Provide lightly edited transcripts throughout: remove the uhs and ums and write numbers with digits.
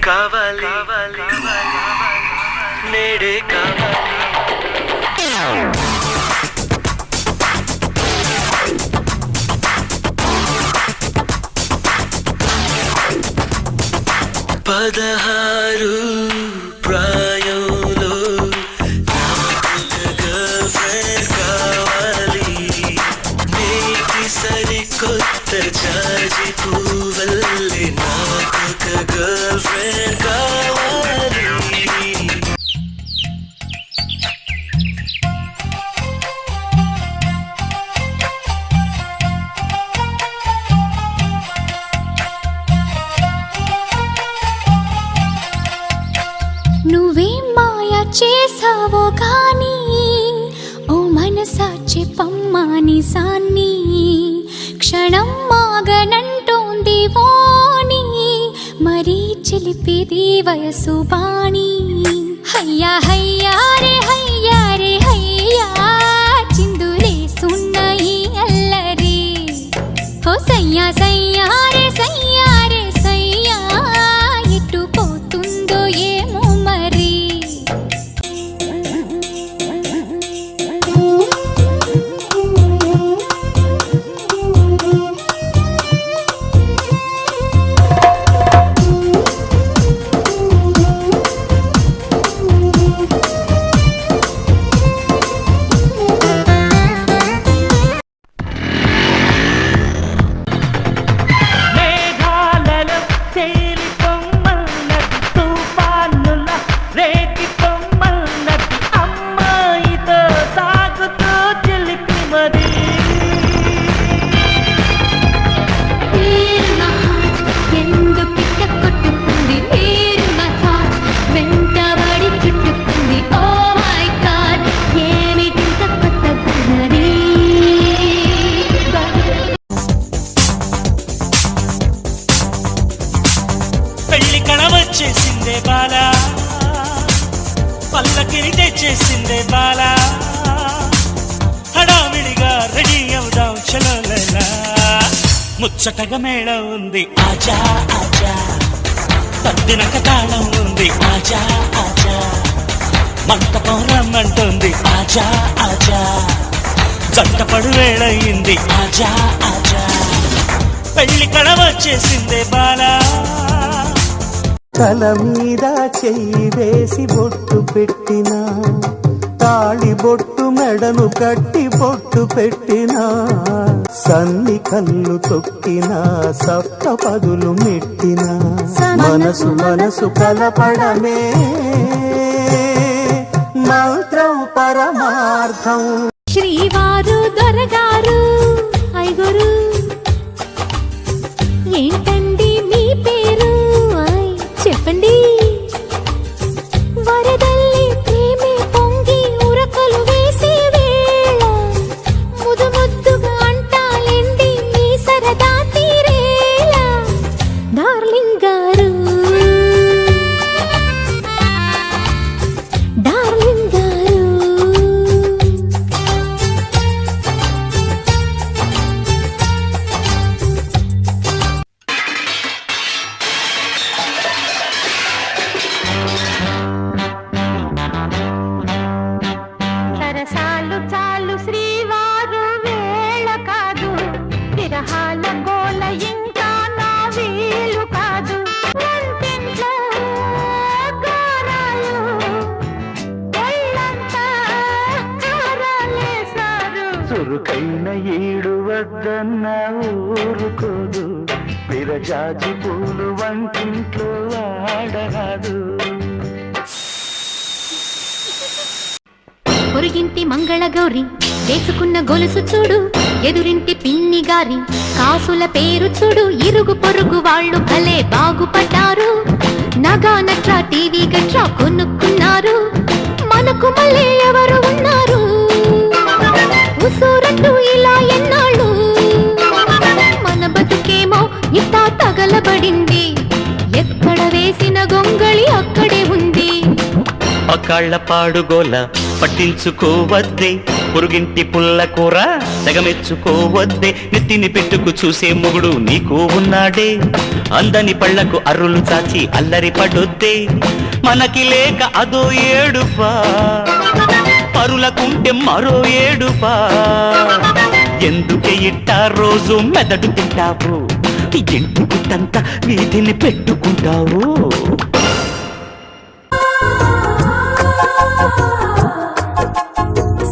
కావాలి నేడే కావాలి పదహారు ప్రాయంలో గర్ల్ ఫ్రెండ్ కావాలి నీటి సరికొత్త జాజి పువ్వల్లే నాకొక గర్ల్ ఫ్రెండ్ కావాలి నువ్వేం మాయా చేసావో కానీ ఓ మనసా చెప్పమ్మా నిజాన్ని క్షణం మాగనంటోంది వాణి మరీ చిలిపిది వయసు బాణి హయ్యా హయ్యా రే హయ్యా రే హయ్యా చిందులేసున్న ఈ అల్లరి హో సయ్యా సయ్యా రే సయ్యా రే సయ్యా ఎటు పోతుందో ఏమో మరి చేసిందే బాలా పల్లకిని తెచ్చేసిందే బాలా హడావిడిగా రెడీ అవుదాం చలోలా ముచ్చటగా మేళం ఉంది ఆజా ఆజా తద్దినక తాళం ఉంది ఆజా ఆజా మంటపం రమ్మంటుంది ఆజా ఆజా జంటపడు వేళయింది ఆజా ఆజా పెళ్లి కళ వచ్చేసిందే బాలా తల మీద చెయ్యి వేసి బొట్టు పెట్టినా తాళి బొట్టు మెడను కట్టి బొట్టు పెట్టినా సన్ని కళ్ళు తొక్కినా సప్త పదులు మెట్టినా మనసు మనసు కలపడమే మంత్రం పరమార్థం శ్రీవారు దొరగారు ఐగురు ఏంటండి మీ పేరు చెప్పండి వరదల్లి ప్రేమే పొంగి ఉరకలు వేసే వేళ ముదు ముద్దుగా అంటాలండి మీ సరదా తీరేలా డార్లింగ్ గారు డార్లింగ్ గారు చురుకైన ఈడు వద్దన్న ఊరుకోదు విరజాజి పూలు వంటింట్లో ఆడరాదు పొరుగింటి మంగళగౌరి వేసుకున్న గొలుసు చూడు ఎదురింటి పిన్ని గారి కాసుల పేరు చూడు ఇరుగు పొరుగు వాళ్ళు భలే బాగుపడ్డారు నగా నట్రా టీవీ గట్రా కొనుక్కున్నారు మనకు మళ్ళీ ఎవరు ఉన్నారు ఉసూరంటూ ఇలా ఎన్నాళ్ళు మన బతుకేమో ఇట్టా తగలబడింది ఎక్కడ వేసిన గొంగళి అక్కడే ఉంది అక్క కాళ్ళ పాడుగోల పట్టించుకోవద్దే, పొరుగింటి పుల్ల కూర తెగమెచ్చుకోవద్దే, నెత్తిని పెట్టుకు చూసే మొగుడు నీకు ఉన్నాడే, అందని పళ్లకు అర్రులు చాచి అల్లరి పడొద్దే, మనకి లేక అదో ఏడుపా, పరులకుంటే మరో ఏడుపా, ఎందుకే ఇట్టా రోజు మెదడు తింటావు, ఇంటి పుట్టంతా వీధిని పెట్టుకుంటావు.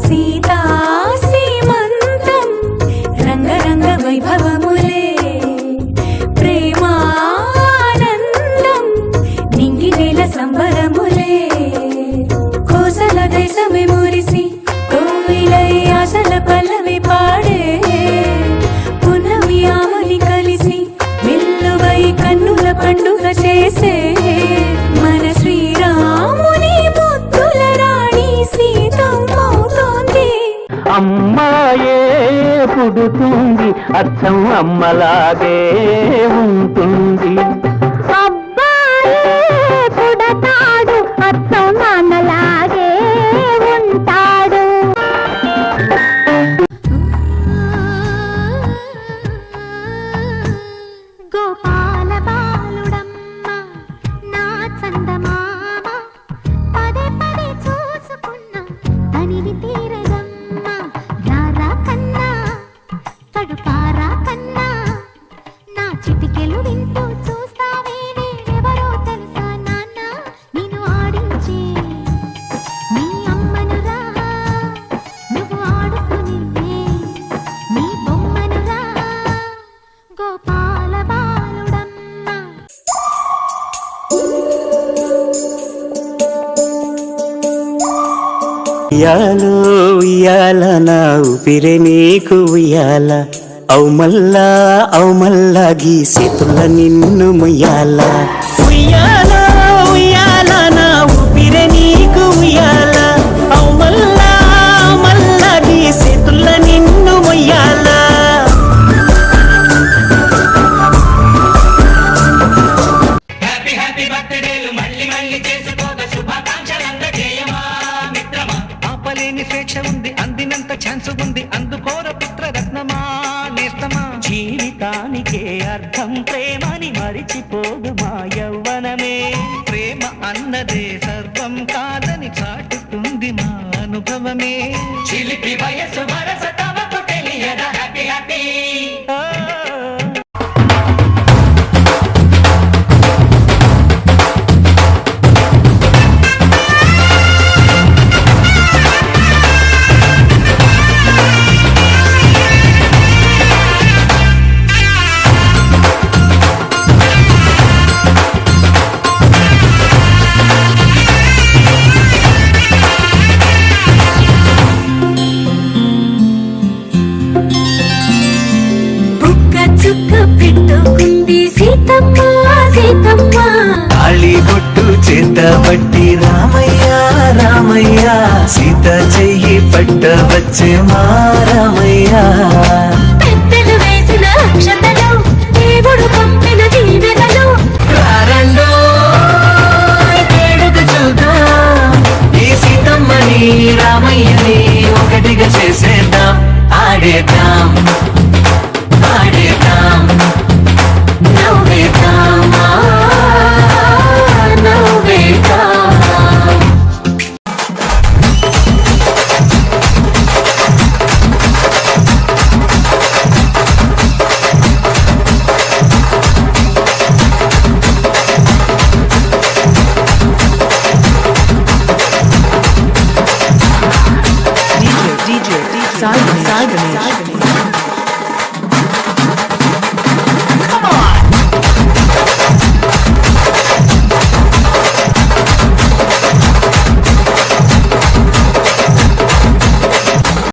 సీతా సీమంతం రంగరంగ వైభవములే, ప్రేమానందం నింగి నేల సంబరములే, కోసల దేశమే మురిసి కోవిలై ఆశల పల్లవి పాడే, పున్నమి ఆమని కలిసి వెల్లువై కన్నుల పండుగ చేసే, మన శ్రీరాముని ముద్దుల రాణి సీతమ్మవుతోంది. అమ్మాయే పుడుతుంది అచ్చం అమ్మలాగే ఉంటుంది, అబ్బాయే పుడతాడు అచ్చం నాన్నలాగే ఉంటాడు. గోపాల బాలుడమ్మ నా చందమామ, పదే పదే చూసుకున్నా తనివి తీరదమ్మ, రారా కన్నా కడుపారా కన్నా, నా చిటికెలు వింటూ చూస్తావే నేనెవరో తెలుసా నాన్న, నిన్ను ఆడించే నీ అమ్మనురా, నువ్వు ఆడుకునివే నీ బొమ్మనురా, గోపాల బాలుడమ్మ. ఉయ్యాలో ఉయ్యాల నా ఊపిరే నీకు ఉయ్యాల, అవుమల్లా గీసేతుల నిన్ను ముయ్యాల, ఉయ్యాల ఉయ్యాల నా ఊపిరే నీకు ఉయ్యాల, అవుమల్లా గీసేతుల నిన్ను ముయ్యాల. హ్యాపీ హ్యాపీ బర్త్డేలు మళ్ళీ మళ్ళీ చేసుకోగా శుభాకాంక్షలందజేయమా మిత్రమా, ఆపలేని స్వేచ్ఛ ఉంది, అందినంత ఛాన్స్ ఉంది, అందుకోర పుత్ర రత్నమా నేస్తమా, జీవితానికే అర్థం ప్రేమని మరిచిపోదు మా యవ్వనమే, ప్రేమ అన్నదే సర్వం కాదని చాటుతుంది మా అనుభవమే, చిలిపి వయసు వరస తమకు తెలియదా హ్యాపీ హ్యాపీ. చుక్క పెట్టుకుంది సీతమ్మ సీతమ్మ, తాళి బొట్టు చేత బట్టి రామయ్య సీత చెయ్యి పట్ట వచ్చే మా రామయ్య.